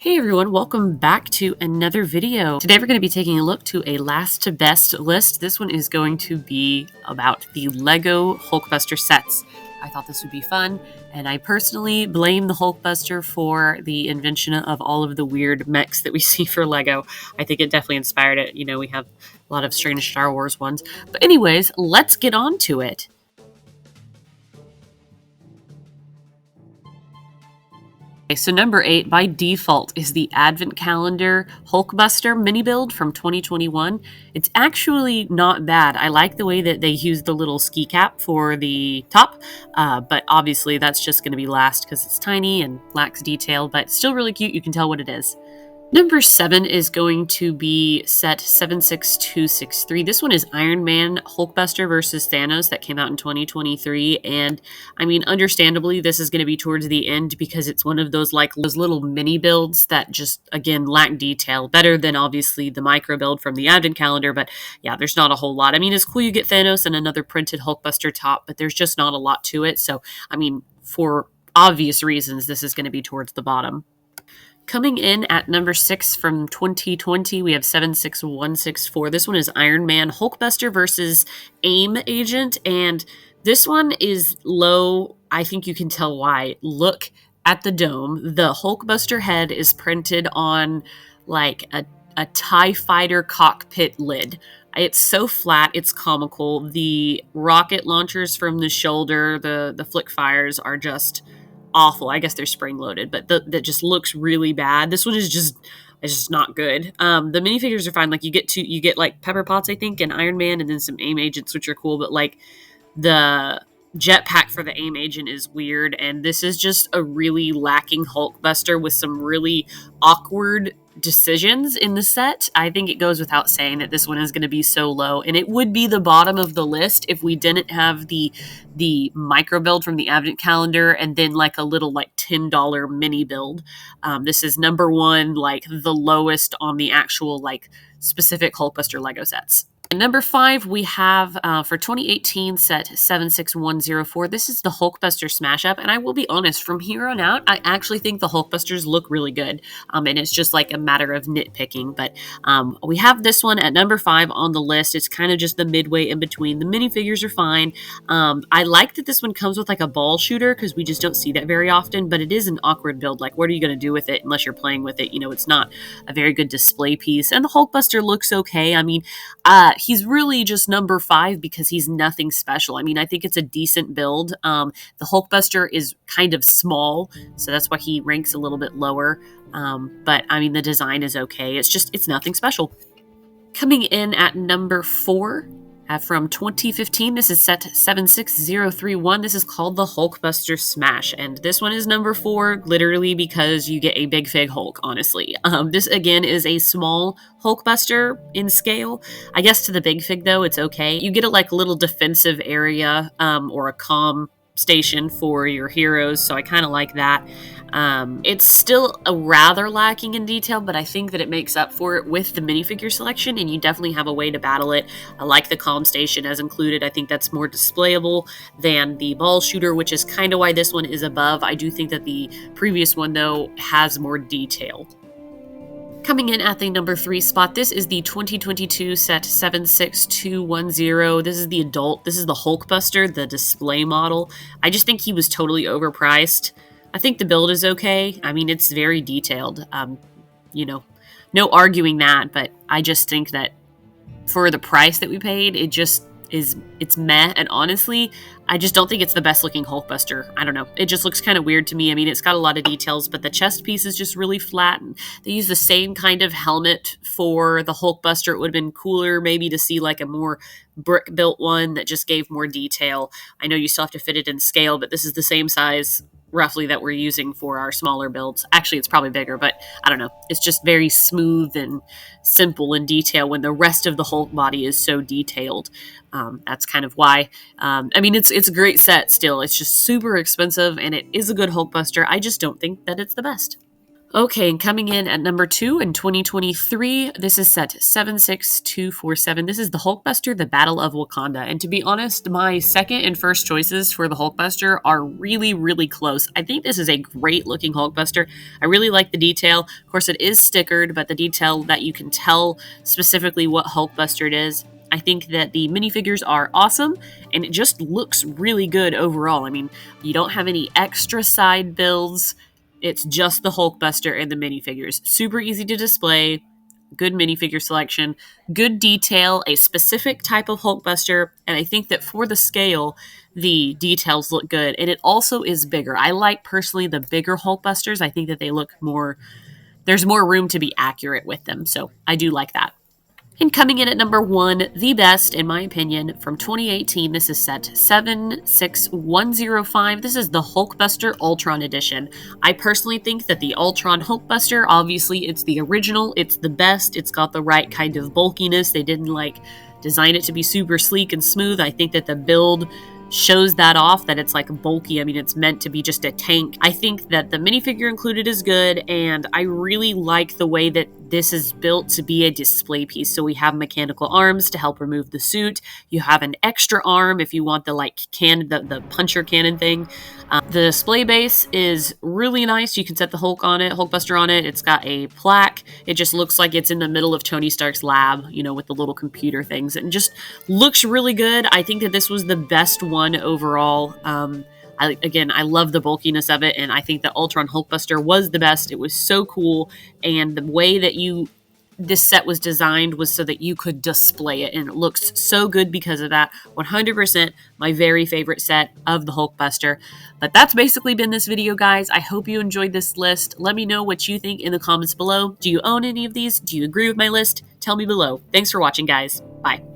Hey everyone, welcome back to another video. Today we're going to be taking a look to a last to best list. This one is going to be about the Lego Hulkbuster sets. I thought this would be fun, and I personally blame the Hulkbuster for the invention of all of the weird mechs that we see for Lego. I think it definitely inspired it. You know, we have a lot of strange Star Wars ones. But anyways, let's get on to it. Okay, so number 8 by default is the Advent Calendar Hulkbuster mini build from 2021. It's actually not bad. I like the way that they use the little ski cap for the top, but obviously that's just going to be last because it's tiny and lacks detail, but still really cute. You can tell what it is. Number 7 is going to be set 76263. This one is Iron Man Hulkbuster versus Thanos that came out in 2023. And I mean, understandably, this is going to be towards the end because it's one of those those little mini builds that just, again, lack detail. Better than obviously the micro build from the Advent Calendar. But yeah, there's not a whole lot. I mean, it's cool you get Thanos and another printed Hulkbuster top, but there's just not a lot to it. So, I mean, for obvious reasons, this is going to be towards the bottom. Coming in at number 6 from 2020, we have 76164. This one is Iron Man Hulkbuster versus AIM Agent, and this one is low. I think you can tell why. Look at the dome. The Hulkbuster head is printed on like a TIE fighter cockpit lid. It's so flat, it's comical. The rocket launchers from the shoulder, the flick fires are just awful. I guess they're spring loaded, but that just looks really bad. This one is just not good. The minifigures are fine. Like you get like Pepper Potts, I think, and Iron Man, and then some AIM agents, which are cool. But like the jetpack for the AIM agent is weird, and this is just a really lacking Hulkbuster with some really awkward decisions in the set. I think it goes without saying that this one is going to be so low, and it would be the bottom of the list if we didn't have the micro build from the Advent Calendar and then like a little like $10 mini build. This is number 1, like the lowest on the actual like specific Hulkbuster Lego sets. And number 5, we have for 2018 set 76104. This is the Hulkbuster Smash Up, and I will be honest, from here on out, I actually think the Hulkbusters look really good, and it's just like a matter of nitpicking. But we have this one at number 5 on the list. It's kind of just the midway in between. The minifigures are fine. I like that this one comes with like a ball shooter because we just don't see that very often, but it is an awkward build. Like, what are you going to do with it unless you're playing with it? You know, it's not a very good display piece, and the Hulkbuster looks okay. I mean, he's really just number 5 because he's nothing special. I mean, I think it's a decent build. The Hulkbuster is kind of small, so that's why he ranks a little bit lower. But I mean, the design is okay. It's nothing special. Coming in at number 4 from 2015, this is set 76031. This is called the Hulkbuster Smash, and this one is number 4 literally because you get a big fig Hulk, honestly. This again is a small Hulkbuster in scale. I guess to the big fig though, it's okay. You get a like little defensive area or a comm station for your heroes, so I kind of like that. It's still a rather lacking in detail, but I think that it makes up for it with the minifigure selection, and you definitely have a way to battle it. I like the comm station as included. I think that's more displayable than the ball shooter, which is kind of why this one is above. I do think that the previous one, though, has more detail. Coming in at the number 3 spot, this is the 2022 set 76210. This is the adult. This is the Hulkbuster, the display model. I just think he was totally overpriced. I think the build is okay. I mean, it's very detailed. You know, no arguing that, but I just think that for the price that we paid, it's meh. And honestly, I just don't think it's the best looking Hulkbuster. I don't know. It just looks kind of weird to me. I mean, it's got a lot of details, but the chest piece is just really flat. And they use the same kind of helmet for the Hulkbuster. It would have been cooler maybe to see like a more brick built one that just gave more detail. I know you still have to fit it in scale, but this is the same size roughly that we're using for our smaller builds. Actually, it's probably bigger, but I don't know. It's just very smooth and simple in detail when the rest of the Hulk body is so detailed. That's kind of why. I mean, it's a great set still. It's just super expensive, and it is a good Hulkbuster. I just don't think that it's the best. Okay, and coming in at number 2 in 2023, this is set 76247. This is the Hulkbuster, The Battle of Wakanda. And to be honest, my second and first choices for the Hulkbuster are really, really close. I think this is a great looking Hulkbuster. I really like the detail. Of course, it is stickered, but the detail that you can tell specifically what Hulkbuster it is. I think that the minifigures are awesome, and it just looks really good overall. I mean, you don't have any extra side builds. It's just the Hulkbuster and the minifigures. Super easy to display, good minifigure selection, good detail, a specific type of Hulkbuster, and I think that for the scale, the details look good. And it also is bigger. I like personally the bigger Hulkbusters. I think that they look more, there's more room to be accurate with them. So I do like that. And coming in at number 1, the best, in my opinion, from 2018, this is set 76105. This is the Hulkbuster Ultron Edition. I personally think that the Ultron Hulkbuster, obviously, it's the original, it's the best, it's got the right kind of bulkiness. They didn't design it to be super sleek and smooth. I think that the build shows that off, that it's bulky. I mean, it's meant to be just a tank. I think that the minifigure included is good, and I really like the way that this is built to be a display piece. So we have mechanical arms to help remove the suit. You have an extra arm if you want the the puncher cannon thing. The display base is really nice. You can set the Hulkbuster on it. It's got a plaque. It just looks like it's in the middle of Tony Stark's lab, with the little computer things. And just looks really good. I think that this was the best one overall. I love the bulkiness of it, and I think that Ultron Hulkbuster was the best. It was so cool, and the way that this set was designed was so that you could display it, and it looks so good because of that. 100% my very favorite set of the Hulkbuster. But that's basically been this video, guys. I hope you enjoyed this list. Let me know what you think in the comments below. Do you own any of these? Do you agree with my list? Tell me below. Thanks for watching, guys. Bye.